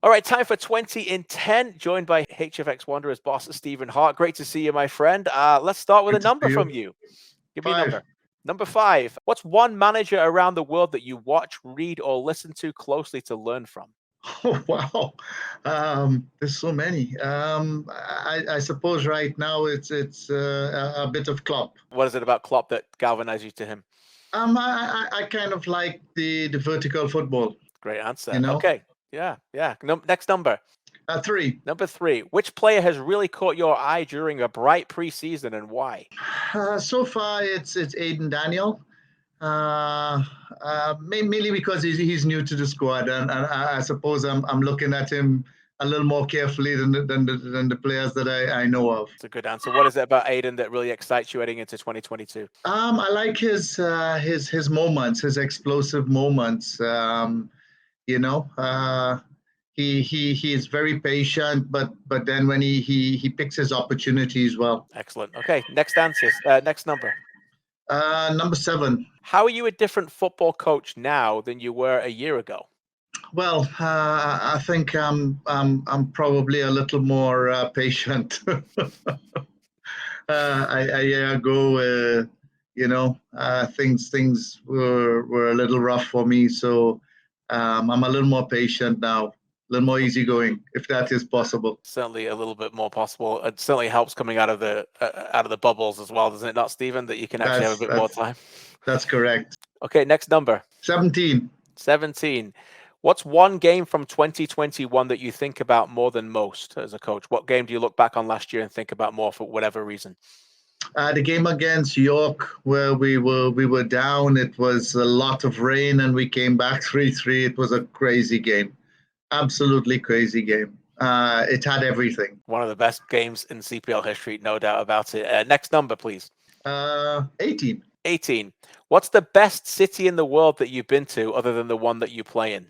All right, time for 20 in 10, joined by HFX Wanderers boss Stephen Hart. Great to see you, my friend. Let's start with a Good to number see from you. you. Give me a Five. number. Number 5. What's one manager around the world that you watch, read, or listen to closely to learn from? Oh, wow. There's so many. I suppose right now it's a bit of Klopp. What is it about Klopp that galvanized you to him? I kind of like the vertical football, Great you answer. know. Okay. Yeah, yeah. Next number. Three. Number 3. Which player has really caught your eye during a bright preseason and why? So far, it's Aiden Daniel. Mainly because he's new to the squad, and I suppose I'm looking at him a little more carefully than the players that I know of. It's a good answer. What is it about Aiden that really excites you heading into 2022? I like his moments, his explosive moments. You know, he is very patient, but then when he picks his opportunities well. Excellent. Okay, next answers. Next number. Number 7. How are you a different football coach now than you were a year ago? Well, I think I'm probably a little more patient. A year ago, things were a little rough for me, so I'm a little more patient now, a little more easygoing, if that is possible. Certainly a little bit more possible. It certainly helps coming out of the bubbles as well, doesn't it not, Stephen? That you can actually have a That's bit more that's time. that's correct. Okay, next number. 17. 17. What's one game from 2021 that you think about more than most as a coach? What game do you look back on last year and think about more for whatever reason? The game against York, where we were down, it was a lot of rain, and we came back 3-3. It was a crazy game, absolutely crazy game. It had everything. One of the best games in CPL history, no doubt about it. Next number, please. 18. 18. What's the best city in the world that you've been to other than the one that you play in?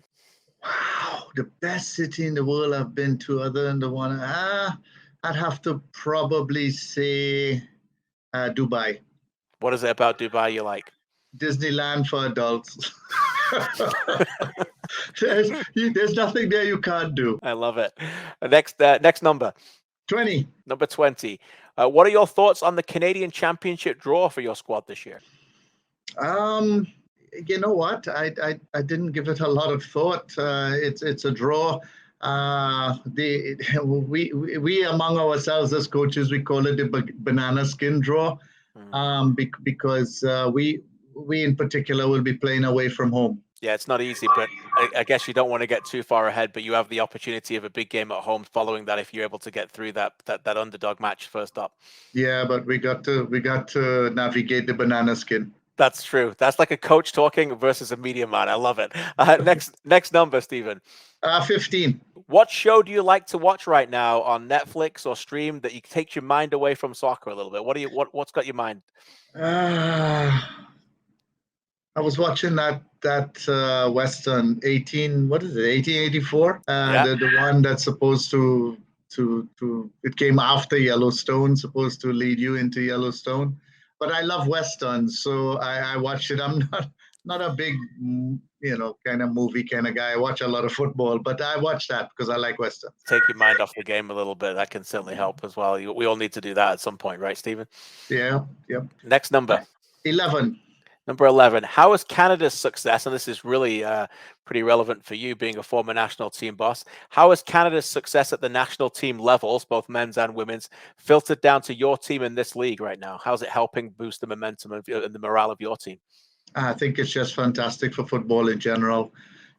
Wow, the best city in the world I've been to, other than the one. I'd have to probably say Dubai, What is it about Dubai you like? Disneyland for adults. there's nothing there you can't do. I love it. Next number. 20. Number 20. What are your thoughts on the Canadian Championship draw for your squad this year? Um, you know what? I didn't give it a lot of thought. It's a draw. We among ourselves as coaches, we call it the banana skin draw, because we in particular will be playing away from home. Yeah, it's not easy, but I guess you don't want to get too far ahead, but you have the opportunity of a big game at home following that if you're able to get through that underdog match first up. Yeah, but we got to navigate the banana skin. That's true. That's like a coach talking versus a media man. I love it. Next number, Stephen. 15. What show do you like to watch right now on Netflix or stream that takes your mind away from soccer a little bit? What's got your mind? Uh, I was watching that Western 18. What is it? 1884. Yeah. The one that's supposed to it came after Yellowstone, supposed to lead you into Yellowstone. But I love westerns, so I watched it. I'm not a big kind of movie kind of guy. I watch a lot of football, but I watch that because I like westerns. Take your mind off the game a little bit. That can certainly help as well. We all need to do that at some point, right, Stephen? Yeah, yep. Next number. 11. Number 11. How has Canada's success, and this is really pretty relevant for you being a former national team boss, how has Canada's success at the national team levels, both men's and women's, filtered down to your team in this league right now? How's it helping boost the momentum and the morale of your team? I think it's just fantastic for football in general.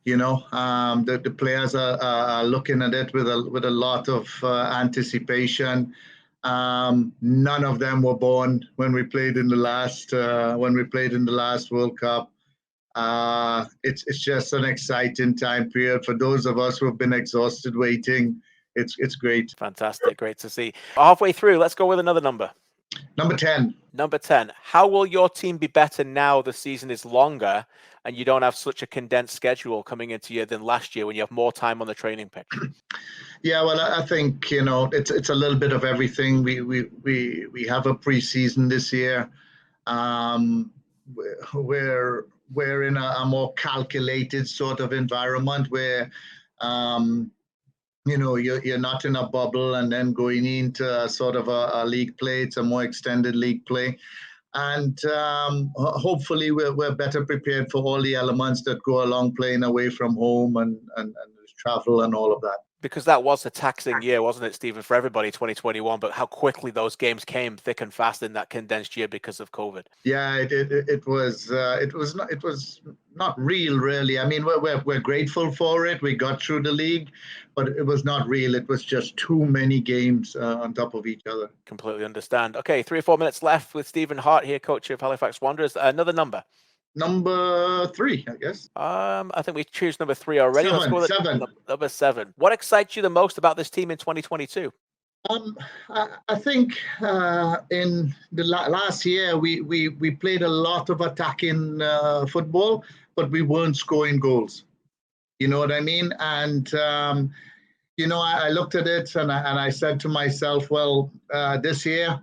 The players are looking at it with a lot of anticipation. None of them were born when we played in the last World Cup. It's just an exciting time period for those of us who have been exhausted waiting. It's great. Fantastic. Great to see. Halfway through, let's go with another number. Number 10. Number 10. How will your team be better now the season is longer and you don't have such a condensed schedule coming into you than last year when you have more time on the training pitch? Yeah, well, I think it's a little bit of everything. We have a preseason this year. We're in a more calculated sort of environment where you're not in a bubble and then going into sort of a league play. It's a more extended league play. And hopefully we're better prepared for all the elements that go along playing away from home and travel and all of that. Because that was a taxing year, wasn't it, Stephen, for everybody, 2021, but how quickly those games came thick and fast in that condensed year because of COVID. Yeah, it was not real, really. I mean, we're grateful for it. We got through the league, but it was not real. It was just too many games on top of each other. Completely understand. Okay, 3 or 4 minutes left with Stephen Hart here, coach of Halifax Wanderers. Another number. Number 3, I guess. I think we choose number 3 already. Seven, Let's go with number 7. What excites you the most about this team in 2022? I think in the last year we played a lot of attacking football, but we weren't scoring goals. You know what I mean? And I looked at it and I said to myself, well, this year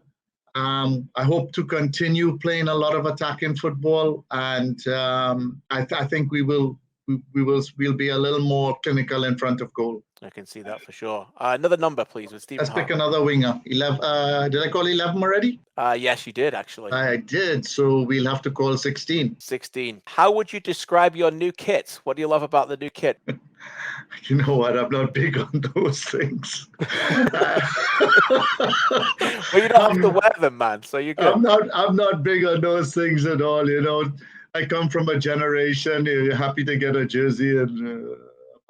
I hope to continue playing a lot of attacking football, and I think we'll be a little more clinical in front of goal. I can see that for sure. Another number, please, with Stephen Let's Hart. pick another winger. 11. Did I call 11 already? Yes, you did, actually. I did. So we'll have to call 16. 16. How would you describe your new kit? What do you love about the new kit? You know what? I'm not big on those things. Well, you don't have to wear them, man. So you're good. I'm not big on those things at all. I come from a generation. You're happy to get a jersey and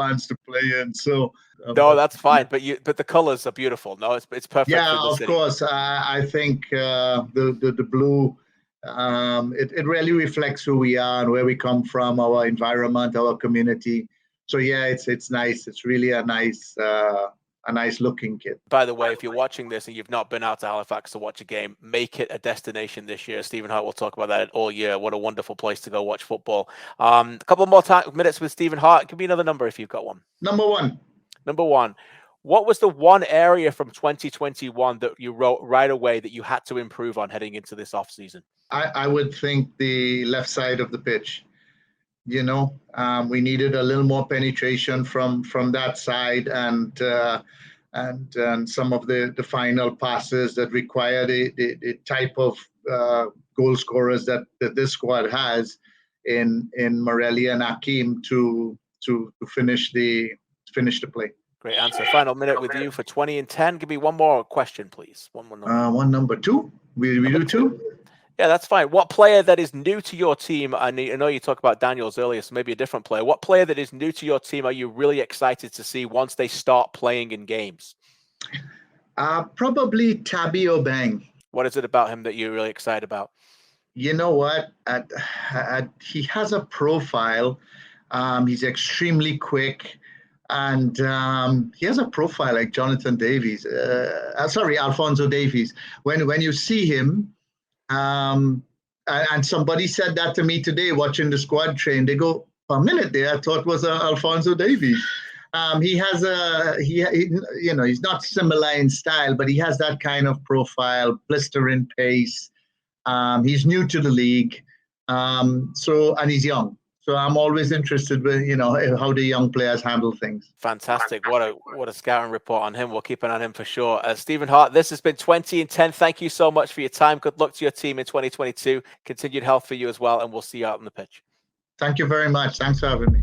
pants to play in. So no, that's fine. But the colors are beautiful. No, it's perfect. Yeah, of course. I think the blue. It really reflects who we are and where we come from, our environment, our community. So yeah, it's nice. It's really a nice looking kit. By the way, if you're watching this and you've not been out to Halifax to watch a game, make it a destination this year. Stephen Hart will talk about that all year. What a wonderful place to go watch football. A couple more minutes with Stephen Hart. Give me another number if you've got one. Number 1. Number 1. What was the one area from 2021 that you wrote right away that you had to improve on heading into this offseason? I would think the left side of the pitch. We needed a little more penetration from that side and some of the final passes that require the type of goal scorers that this squad has in Morelli and Hakim to finish the play. Great answer. Final minute with you for 20 and 10. Give me one more question, please. One more number. Number 2. We do 2? Yeah, that's fine. What player that is new to your team? I know you talked about Daniels earlier, so maybe a different player. What player that is new to your team are you really excited to see once they start playing in games? Probably Tabi Obeng. What is it about him that you're really excited about? You know what? He has a profile. He's extremely quick. And he has a profile like Jonathan Davies. Alphonso Davies. When you see him, and somebody said that to me today watching the squad train, they go, for a minute there, I thought was Alphonso Davies. He has he's not similar in style, but he has that kind of profile, blistering pace. He's new to the league. And he's young. So I'm always interested with, how the young players handle things. Fantastic. What a scouting report on him. We'll keep an eye on him for sure. Stephen Hart, this has been 20 and 10. Thank you so much for your time. Good luck to your team in 2022. Continued health for you as well. And we'll see you out on the pitch. Thank you very much. Thanks for having me.